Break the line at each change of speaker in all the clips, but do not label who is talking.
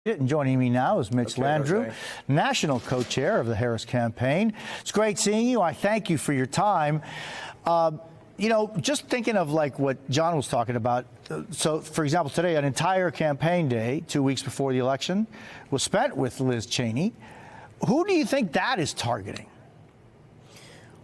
And joining me now is Mitch Landrieu, national co-chair of the Harris campaign. It's great seeing you. I thank you for your time. You know, just thinking of like what John was talking about. So, for example, today, an entire campaign day, 2 weeks before the election, was spent with Liz Cheney. Who do you think that is targeting?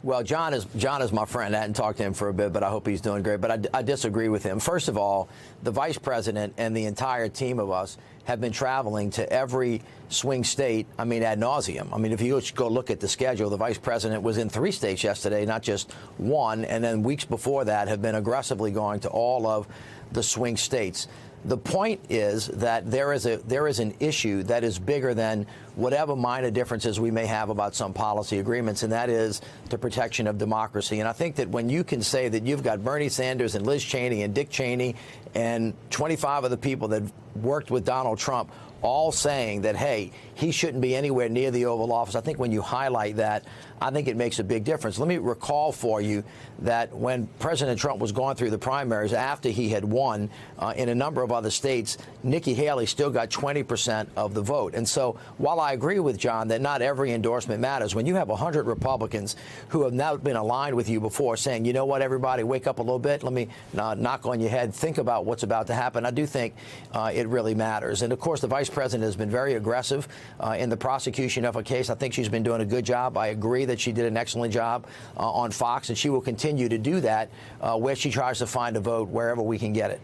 Well, John is my friend. I hadn't talked to him for a bit, but I hope he's doing great. But I disagree with him. First of all, the vice president and the entire team of us have been traveling to every swing state, I mean, ad nauseum. I mean, if you go look at the schedule, the vice president was in 3 states yesterday, not just 1. And then weeks before that have been aggressively going to all of the swing states. The point is that there is an issue that is bigger than whatever minor differences we may have about some policy agreements, and that is the protection of democracy. And I think that when you can say that you've got Bernie Sanders and Liz Cheney and Dick Cheney and 25 of the people that worked with Donald Trump all saying that, hey, he shouldn't be anywhere near the Oval Office, I think when you highlight that, I think it makes a big difference. Let me recall for you that when President Trump was going through the primaries after he had won in a number of other states, Nikki Haley still got 20% of the vote. And so while I agree with John that not every endorsement matters, when you have 100 Republicans who have now been aligned with you before saying, you know what, everybody, wake up a little bit, let me knock on your head, think about what's about to happen, I do think it really matters. And, of course, the vice president has been very aggressive in the prosecution of a case. I think she's been doing a good job. I agree that she did an excellent job on Fox, and she will continue to do that where she tries to find a vote wherever we can get it.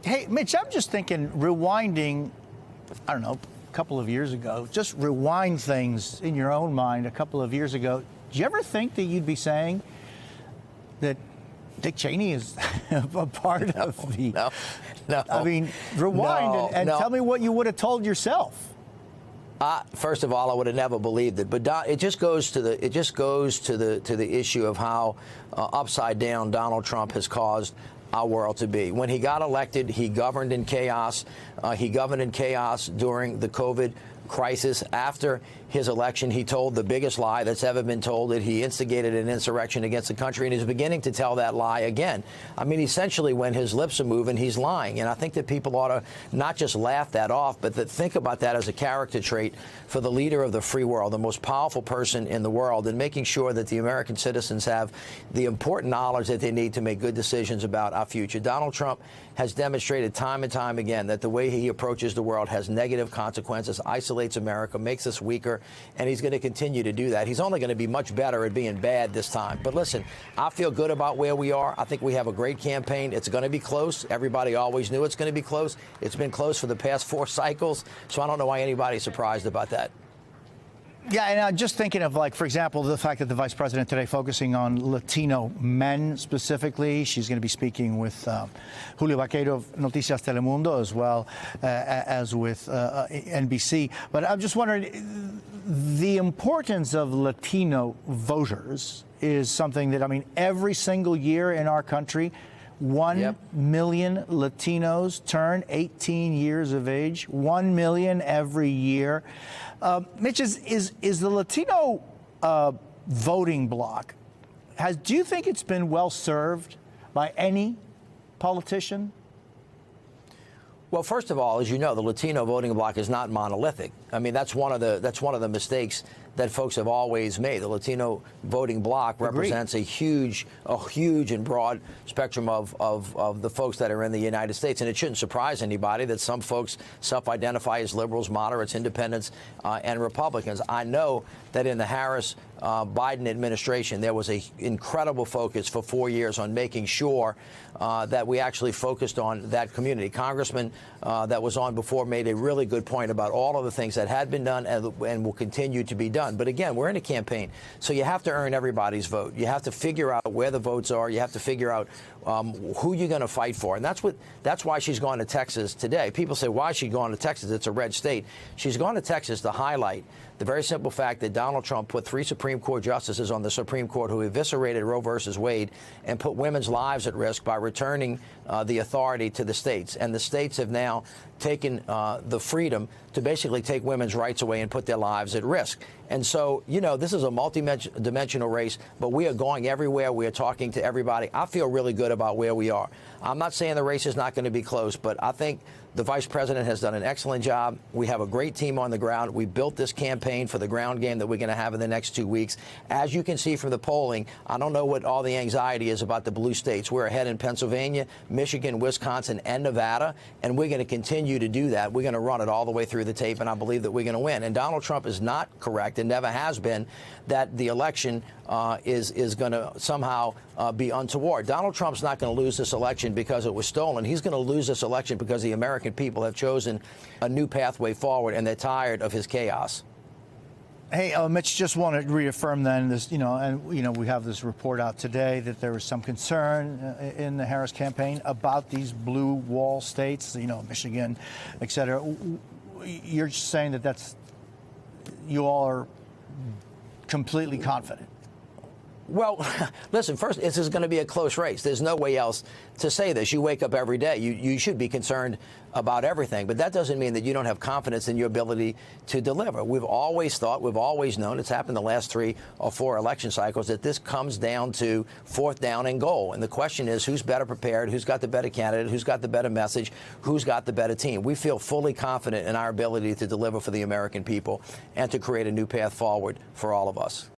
Hey, Mitch, I'm just thinking, rewinding, I don't know, a couple of years ago, just rewind things in your own mind a couple of years ago. Did you ever think that you'd be saying that Dick Cheney is a part of the... No. I mean, rewind and tell me what you would have told yourself.
First of all, I would have never believed it. But it just goes to the issue of how upside down Donald Trump has caused our world to be. When he got elected, he governed in chaos. He governed in chaos during the COVID crisis. After his election, he told the biggest lie that's ever been told, that he instigated an insurrection against the country, and he's beginning to tell that lie again. I mean, essentially, when his lips are moving, he's lying. And I think that people ought to not just laugh that off, but that think about that as a character trait for the leader of the free world, the most powerful person in the world, and making sure that the American citizens have the important knowledge that they need to make good decisions about our future. Donald Trump has demonstrated time and time again that the way he approaches the world has negative consequences, isolates America, makes us weaker, and he's going to continue to do that. He's only going to be much better at being bad this time. But listen, I feel good about where we are. I think we have a great campaign. It's going to be close. Everybody always knew it's going to be close. It's been close for the past 4 cycles, so I don't know why anybody's surprised about that.
Yeah, and I'm just thinking of, like, for example, the fact that the vice president today focusing on Latino men specifically. She's going to be speaking with Julio Vaquero of Noticias Telemundo as well as with NBC. But I'm just wondering, the importance of Latino voters is something that, I mean, every single year in our country, 1 million Latinos turn 18 years of age, 1 million every year. Mitch, is the Latino voting bloc, do you think it's been well served by any politician?
Well, first of all, as you know, the Latino voting bloc is not monolithic. I mean, that's one of the mistakes that folks have always made. The Latino voting bloc represents a huge and broad spectrum of the folks that are in the United States. And it shouldn't surprise anybody that some folks self-identify as liberals, moderates, independents, and Republicans. I know that in the Harris Biden administration, there was an incredible focus for 4 years on making sure that we actually focused on that community. Congressman that was on before made a really good point about all of the things that had been done and will continue to be done. But again, we're in a campaign, so you have to earn everybody's vote. You have to figure out where the votes are. You have to figure out who you're going to fight for. And that's why she's gone to Texas today. People say, why is she going to Texas? It's a red state. She's gone to Texas to highlight the very simple fact that Donald Trump put 3 Supreme Court justices on the Supreme Court who eviscerated Roe versus Wade and put women's lives at risk by returning the authority to the states. And the states have now taken the freedom to basically take women's rights away and put their lives at risk. And so, you know, this is a multi-dimensional race, but we are going everywhere. We are talking to everybody. I feel really good about where we are. I'm not saying the race is not going to be close, but I think The vice president has done an excellent job. We have a great team on the ground. We built this campaign for the ground game that we're going to have in the next 2 weeks. As you can see from the polling, I don't know what all the anxiety is about the blue states. We're ahead in Pennsylvania, Michigan, Wisconsin, and Nevada, and we're going to continue to do that. We're going to run it all the way through the tape, and I believe that we're going to win. And Donald Trump is not correct, and never has been, that the election is going to somehow be untoward. Donald Trump's not going to lose this election because it was stolen. He's going to lose this election because the American people have chosen a new pathway forward, and they're tired of his chaos.
Hey, Mitch, just want to reaffirm then this, we have this report out today that there was some concern in the Harris campaign about these blue wall states, Michigan, et cetera. You're saying that you all are completely confident?
Well, listen, first, this is going to be a close race. There's no way else to say this. You wake up every day. You should be concerned about everything. But that doesn't mean that you don't have confidence in your ability to deliver. We've always thought, we've always known, it's happened the last 3 or 4 election cycles, that this comes down to 4th down and goal. And the question is, who's better prepared? Who's got the better candidate? Who's got the better message? Who's got the better team? We feel fully confident in our ability to deliver for the American people and to create a new path forward for all of us.